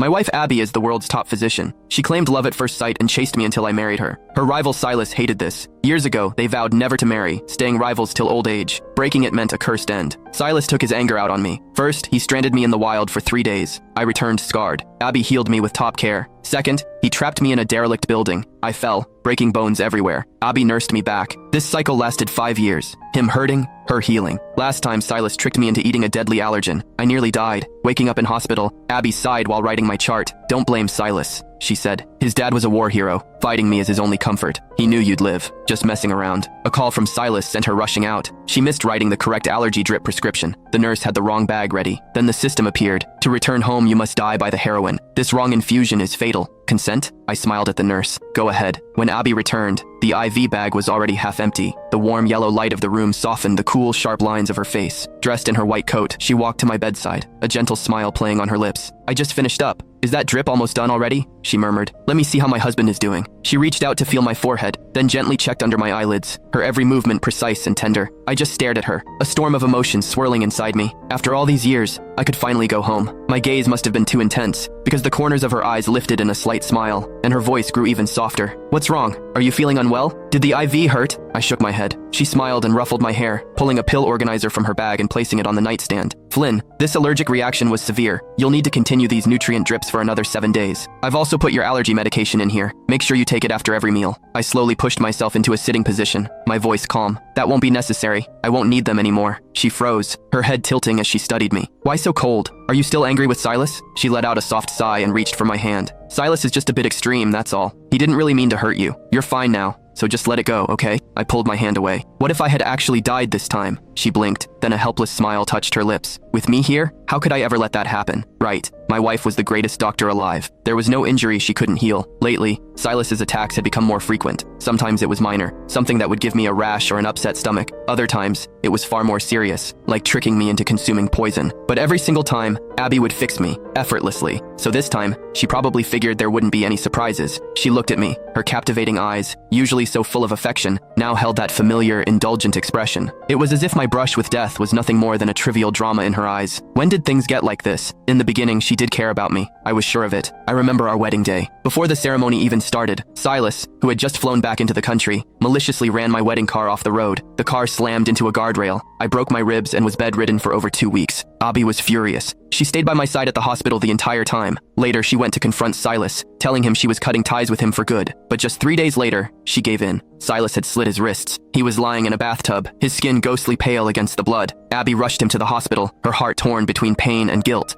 My wife Abby is the world's top physician. She claimed love at first sight and chased me until I married her. Her rival Silas hated this. Years ago, they vowed never to marry, staying rivals till old age. Breaking it meant a cursed end. Silas took his anger out on me. First, he stranded me in the wild for 3 days. I returned scarred. Abby healed me with top care. Second, he trapped me in a derelict building. I fell, breaking bones everywhere. Abby nursed me back. This cycle lasted 5 years. Him hurting, her healing. Last time, Silas tricked me into eating a deadly allergen. I nearly died. Waking up in hospital, Abby sighed while writing my chart. "Don't blame Silas," she said. "His dad was a war hero. Fighting me is his only comfort. He knew you'd live. Just messing around." A call from Silas sent her rushing out. She missed writing the correct allergy drip prescription. The nurse had the wrong bag ready. Then the system appeared. "To return home, you must die by the heroin. This wrong infusion is fatal. Consent?" I smiled at the nurse. "Go ahead." When Abby returned, the IV bag was already half empty. The warm yellow light of the room softened the cool, sharp lines of her face. Dressed in her white coat, she walked to my bedside, a gentle smile playing on her lips. "I just finished up. Is that drip almost done already?" she murmured. "Let me see how my husband is doing." She reached out to feel my forehead, then gently checked under my eyelids, her every movement precise and tender. I just stared at her, a storm of emotions swirling inside me. After all these years, I could finally go home. My gaze must have been too intense, because the corners of her eyes lifted in a slight smile, and her voice grew even softer. "What's wrong? Are you feeling unwell? Did the IV hurt?" I shook my head. She smiled and ruffled my hair, pulling a pill organizer from her bag and placing it on the nightstand. "Flynn, this allergic reaction was severe. You'll need to continue these nutrient drips for another 7 days. I've also put your allergy medication in here. Make sure you take it after every meal." I slowly pushed myself into a sitting position, my voice calm. "That won't be necessary. I won't need them anymore." She froze, her head tilting as she studied me. "Why so cold? Are you still angry with Silas?" She let out a soft sigh and reached for my hand. "Silas is just a bit extreme, that's all. He didn't really mean to hurt you. You're fine now. So just let it go, okay?" I pulled my hand away. "What if I had actually died this time?" She blinked, then a helpless smile touched her lips. "With me here? How could I ever let that happen?" "Right. My wife was the greatest doctor alive. There was no injury she couldn't heal. Lately, Silas's attacks had become more frequent. Sometimes it was minor, something that would give me a rash or an upset stomach. Other times, it was far more serious, like tricking me into consuming poison. But every single time, Abby would fix me, effortlessly. So this time, she probably figured there wouldn't be any surprises. She looked at me. Her captivating eyes, usually so full of affection, now held that familiar, indulgent expression. It was as if my brush with death was nothing more than a trivial drama in her eyes. When did things get like this? In the beginning, she did care about me. I was sure of it. I remember our wedding day. Before the ceremony even started, Silas, who had just flown back into the country, maliciously ran my wedding car off the road. The car slammed into a guardrail. I broke my ribs and was bedridden for over 2 weeks. Abby was furious. She stayed by my side at the hospital the entire time. Later, she went to confront Silas, telling him she was cutting ties with him for good. But just 3 days later, she gave in. Silas had slit his wrists. He was lying in a bathtub, his skin ghostly pale against the blood. Abby rushed him to the hospital, her heart torn between pain and guilt.